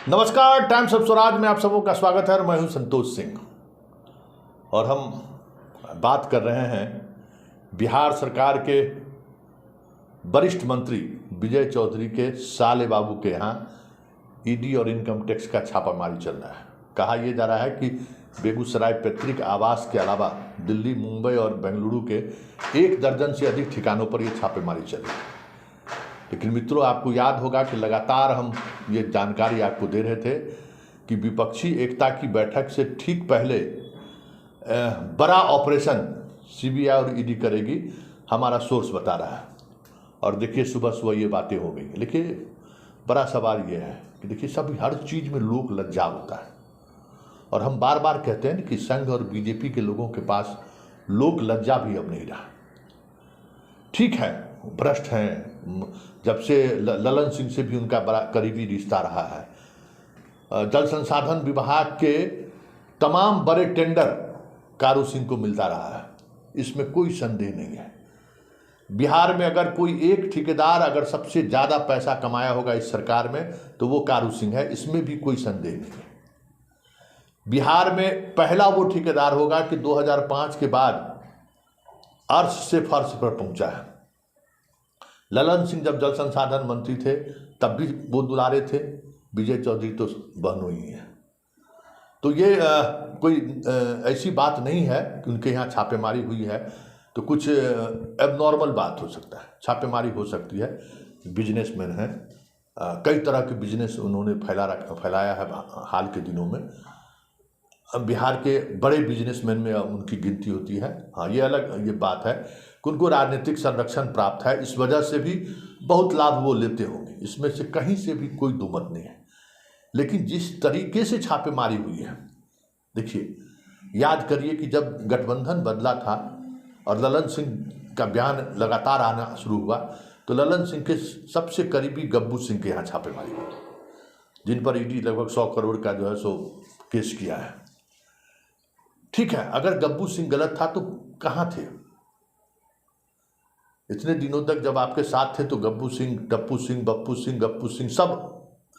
नमस्कार, times of Swaraj में आप सबों का स्वागत है और मैं हूं संतोष सिंह। और हम बात कर रहे हैं बिहार सरकार के वरिष्ठ मंत्री विजय चौधरी के साले बाबू के यहाँ ईडी और इनकम टैक्स का छापामारी चल रहा है। कहा यह जा रहा है कि बेगूसराय पैतृक आवास के अलावा दिल्ली, मुंबई और बेंगलुरु के 1 दर्जन से अधिक ठिकानों पर यह छापेमारी चल रही है। लेकिन मित्रों, आपको याद होगा कि लगातार हम ये जानकारी आपको दे रहे थे कि विपक्षी एकता की बैठक से ठीक पहले बड़ा ऑपरेशन सीबीआई और ईडी करेगी, हमारा सोर्स बता रहा है। और देखिए, सुबह सुबह ये बातें हो गई। लेकिन बड़ा सवाल ये है कि देखिए, सब हर चीज़ में लोक लज्जा होता है। और हम बार बार कहते हैं कि संघ और बीजेपी के लोगों के पास लोक लज्जा भी अब नहीं रहा। ठीक है, भ्रष्ट हैं, जब से ललन सिंह से भी उनका बड़ा करीबी रिश्ता रहा है। जल संसाधन विभाग के तमाम बड़े टेंडर कारू सिंह को मिलता रहा है, इसमें कोई संदेह नहीं है। बिहार में अगर कोई एक ठेकेदार अगर सबसे ज़्यादा पैसा कमाया होगा इस सरकार में तो वो कारू सिंह है, इसमें भी कोई संदेह नहीं है। बिहार में पहला वो ठेकेदार होगा कि 2005 के बाद अर्श से फर्श पर पहुंचा है। ललन सिंह जब जल संसाधन मंत्री थे तब भी वो दुलारे थे, विजय चौधरी तो बहनोई ही है। तो ये कोई ऐसी बात नहीं है कि उनके यहाँ छापेमारी हुई है तो कुछ एबनॉर्मल बात हो सकता है। छापेमारी हो सकती है, बिजनेसमैन हैं, कई तरह के बिजनेस उन्होंने फैलाया है हाल के दिनों में। बिहार के बड़े बिजनेसमैन में उनकी गिनती होती है। हाँ, ये अलग ये बात है कि उनको राजनीतिक संरक्षण प्राप्त है, इस वजह से भी बहुत लाभ वो लेते होंगे, इसमें से कहीं से भी कोई दुमत नहीं है। लेकिन जिस तरीके से छापेमारी हुई है, देखिए, याद करिए कि जब गठबंधन बदला था और ललन सिंह का बयान लगातार आना शुरू हुआ तो ललन सिंह के सबसे करीबी गब्बू सिंह के यहाँ छापेमारी हुई, जिन पर ईडी लगभग 100 करोड़ का जो है सो केस किया है। ठीक है, अगर गब्बू सिंह गलत था तो कहाँ थे इतने दिनों तक? जब आपके साथ थे तो गब्बू सिंह, टप्पू सिंह, बप्पू सिंह, गप्पू सिंह सब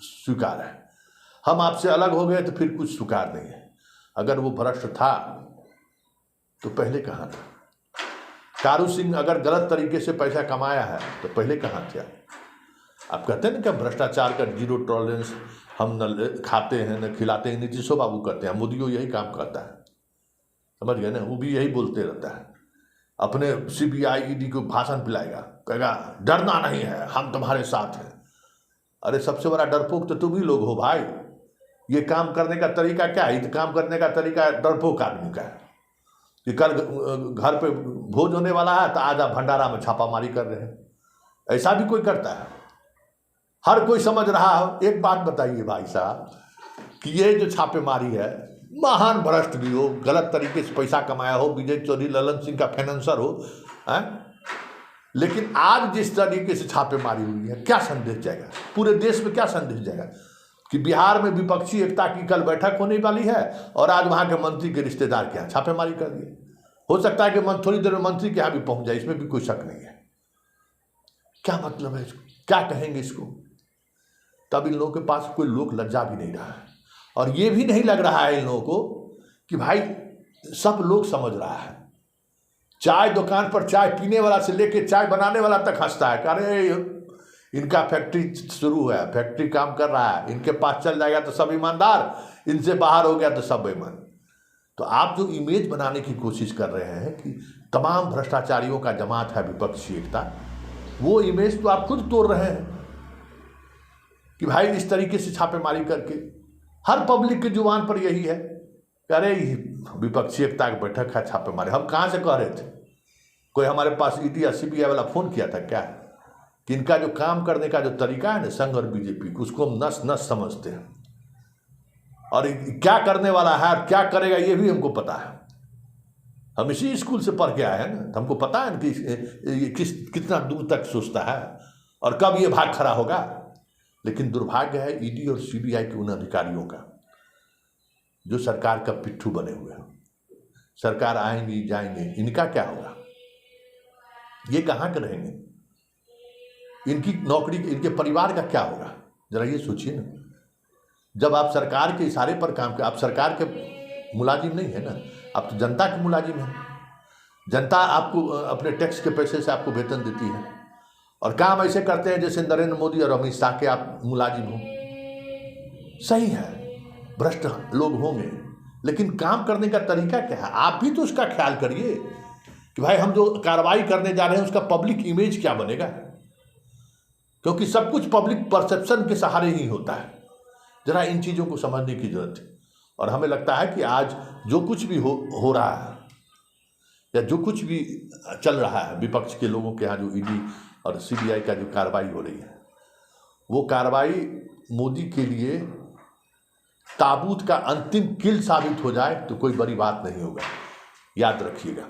स्वीकार है। हम आपसे अलग हो गए तो फिर कुछ स्वीकार नहीं है। अगर वो भ्रष्ट था तो पहले कहाँ था? कारू सिंह अगर गलत तरीके से पैसा कमाया है तो पहले कहाँ थे? आप कहते हैं ना कि भ्रष्टाचार का जीरो टॉलरेंस, हम न खाते हैं न खिलाते हैं, नीतीशो बाबू करते हैं, मोदियों यही काम करता है, समझ गए ना? वो भी यही बोलते रहता है, अपने सीबीआई ईडी को भाषण पिलाएगा, कहेगा डरना नहीं है, हम तुम्हारे साथ हैं। अरे सबसे बड़ा डरपोक तो तुम ही लोग हो भाई। ये काम करने का तरीका क्या है? ये काम करने का तरीका डरपोक आदमी का है कि कल घर पे भोज होने वाला है तो आज आप भंडारा में छापामारी कर रहे हैं। ऐसा भी कोई करता है? हर कोई समझ रहा हो। एक बात बताइए भाई साहब कि ये जो छापेमारी है, महान भ्रष्ट भी हो, गलत तरीके से पैसा कमाया हो, विजय चौधरी ललन सिंह का फाइनेंसर हो, लेकिन आज जिस तरीके से छापेमारी हुई है, क्या संदेश जाएगा पूरे देश में? क्या संदेश जाएगा कि बिहार में विपक्षी एकता की कल बैठक होने वाली है और आज वहां के मंत्री के रिश्तेदार के यहाँ छापेमारी कर दिए। हो सकता है कि थोड़ी देर में मंत्री के यहाँ भी पहुंच जाए, इसमें भी कोई शक नहीं है। क्या मतलब है इसको? क्या कहेंगे इसको? तब इन लोगों के पास कोई लोक लज्जा भी नहीं रहा है और ये भी नहीं लग रहा है इन लोगों को कि भाई सब लोग समझ रहा है। चाय दुकान पर चाय पीने वाला से लेके चाय बनाने वाला तक हंसता है, अरे इनका फैक्ट्री शुरू हुआ है, फैक्ट्री काम कर रहा है, इनके पास चल जाएगा तो सब ईमानदार, इनसे बाहर हो गया तो सब बेईमान। तो आप जो इमेज बनाने की कोशिश कर रहे हैं कि तमाम भ्रष्टाचारियों का जमात है विपक्षी एकता, वो इमेज तो आप खुद तोड़ रहे हैं कि भाई इस तरीके से छापेमारी करके हर पब्लिक के जुबान पर यही है, अरे विपक्षी एकता की बैठक है, छापेमारी। हम कहाँ से कह रहे थे? कोई हमारे पास ईडी या सीबीआई वाला फोन किया था क्या? कि इनका जो काम करने का जो तरीका है ना, संघ और बीजेपी, उसको हम नस नस समझते हैं और क्या करने वाला है और क्या करेगा ये भी हमको पता है। हम इसी स्कूल से पढ़ के आए हैं ना, हमको पता है कि कितना दूर तक सोचता है और कब ये भाग खड़ा होगा। लेकिन दुर्भाग्य है ईडी और सीबीआई के उन अधिकारियों का जो सरकार का पिट्ठू बने हुए हैं। सरकार आएंगी जाएंगे, इनका क्या होगा? ये कहाँ के रहेंगे? इनकी नौकरी, इनके परिवार का क्या होगा? जरा ये सोचिए ना। जब आप सरकार के इशारे पर काम कर, आप सरकार के मुलाजिम नहीं है ना, आप तो जनता के मुलाजिम हैं। जनता आपको अपने टैक्स के पैसे से आपको वेतन देती है और काम ऐसे करते हैं जैसे नरेंद्र मोदी और अमित शाह के आप मुलाजिम हो। सही है, भ्रष्ट लोग होंगे, लेकिन काम करने का तरीका क्या है? आप भी तो उसका ख्याल करिए कि भाई हम जो कार्रवाई करने जा रहे हैं उसका पब्लिक इमेज क्या बनेगा, क्योंकि सब कुछ पब्लिक परसेप्शन के सहारे ही होता है। जरा इन चीज़ों को समझने की जरूरत है। और हमें लगता है कि आज जो कुछ भी हो रहा है या जो कुछ भी चल रहा है विपक्ष के लोगों के यहाँ, जो ईडी और सीबीआई का जो कार्रवाई हो रही है, वो कार्रवाई मोदी के लिए ताबूत का अंतिम किल साबित हो जाए तो कोई बड़ी बात नहीं होगा, याद रखिएगा।